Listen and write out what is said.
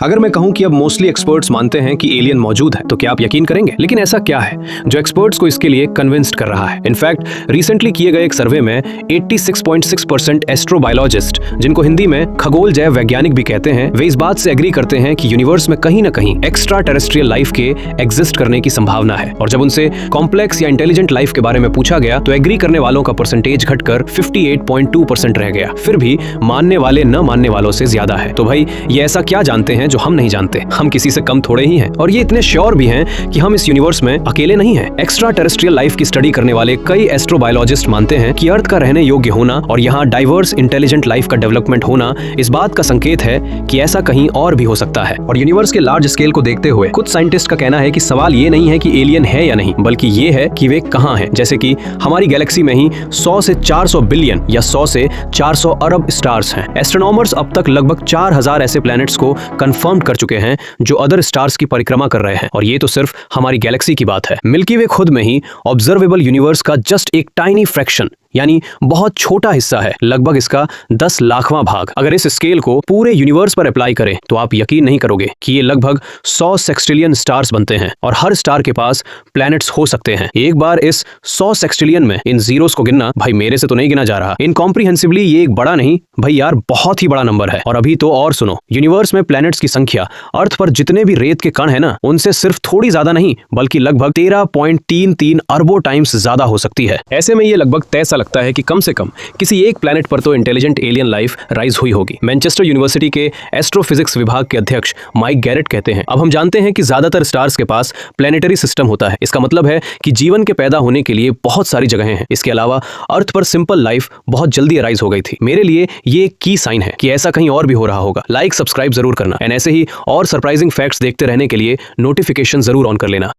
अगर मैं कहूं कि अब मोस्टली एक्सपर्ट्स मानते हैं कि एलियन मौजूद है तो क्या आप यकीन करेंगे? लेकिन ऐसा क्या है जो एक्सपर्ट्स को इसके लिए कन्विंस्ड कर रहा है? इनफैक्ट रिसेंटली किए गए एक सर्वे में 86.6% एस्ट्रोबायोलॉजिस्ट, जिनको हिंदी में खगोल जैव वैज्ञानिक भी कहते हैं, वे इस बात से एग्री करते हैं कि यूनिवर्स में कहीं ना कहीं एक्स्ट्रा टेरेस्ट्रियल लाइफ के एग्जिस्ट करने की संभावना है। और जब उनसे कॉम्प्लेक्स या इंटेलिजेंट लाइफ के बारे में पूछा गया तो एग्री करने वालों का परसेंटेज घटकर 58.2% रह गया। फिर भी मानने वाले न मानने वालों से ज्यादा है। तो भाई ये ऐसा क्या जानते हैं जो हम नहीं जानते? हम किसी से कम थोड़े ही हैं, और ये इतने श्योर भी हैं कि हम इस यूनिवर्स में अकेले नहीं हैं। एक्स्ट्रा टेरेस्ट्रियल लाइफ की स्टडी करने वाले कई एस्ट्रोबायोलॉजिस्ट मानते हैं कि अर्थ का रहने योग्य होना और यहाँ डाइवर्स इंटेलिजेंट लाइफ का डेवलपमेंट होना इस बात का संकेत है कि ऐसा कहीं और भी हो सकता है। और यूनिवर्स के लार्ज स्केल को देखते हुए कुछ साइंटिस्ट का कहना है कि सवाल ये नहीं है कि एलियन है या नहीं, बल्कि ये है कि वे कहाँ हैं। जैसे कि हमारी गैलेक्सी में ही 100 से 400 बिलियन या 100 से 400 अरब स्टार्स हैं। एस्ट्रोनॉमर्स अब तक लगभग 4000 ऐसे प्लैनेट्स को कंफर्म कर चुके हैं जो अदर स्टार्स की परिक्रमा कर रहे हैं। और ये तो सिर्फ हमारी गैलेक्सी की बात है। मिल्की वे खुद में ही ऑब्जर्वेबल यूनिवर्स का जस्ट एक टाइनी फ्रैक्शन यानी बहुत छोटा हिस्सा है, लगभग इसका 10 लाखवां भाग। अगर इस स्केल को पूरे यूनिवर्स पर अप्लाई करें तो आप यकीन नहीं करोगे कि ये लगभग 100 सेक्सटिलियन स्टार्स बनते हैं, और हर स्टार के पास प्लैनेट्स हो सकते हैं। एक बार इस 100 सेक्सटिलियन में इन जीरोस को गिनना, भाई मेरे से तो नहीं गिना जा रहा। इनकॉम्प्रिहेंसिबली ये एक बड़ा नहीं भाई यार, बहुत ही बड़ा नंबर है। और अभी तो और सुनो, यूनिवर्स में प्लैनेट्स की संख्या अर्थ पर जितने भी रेत के कण है ना, उनसे सिर्फ थोड़ी ज्यादा नहीं बल्कि लगभग 13.33 अरबों टाइम्स ज्यादा हो सकती है। ऐसे में ये लगभग तय सा लगता है कि कम से कम किसी एक प्लैनेट पर तो इंटेलिजेंट एलियन लाइफ राइज हुई होगी। मैनचेस्टर यूनिवर्सिटी के एस्ट्रोफिजिक्स विभाग के अध्यक्ष माइक गैरेट कहते हैं, अब हम जानते हैं कि ज्यादातर स्टार्स के पास प्लैनेटरी सिस्टम होता है। इसका मतलब है कि जीवन के पैदा होने के लिए बहुत सारी जगहें हैं। इसके अलावा अर्थ पर सिंपल लाइफ बहुत जल्दी अराइज हो गई थी। मेरे लिए ये एक की साइन है कि ऐसा कहीं और भी हो रहा होगा। लाइक सब्सक्राइब जरूर करना, एंड ऐसे ही और सरप्राइजिंग फैक्ट्स देखते रहने के लिए नोटिफिकेशन जरूर ऑन कर लेना।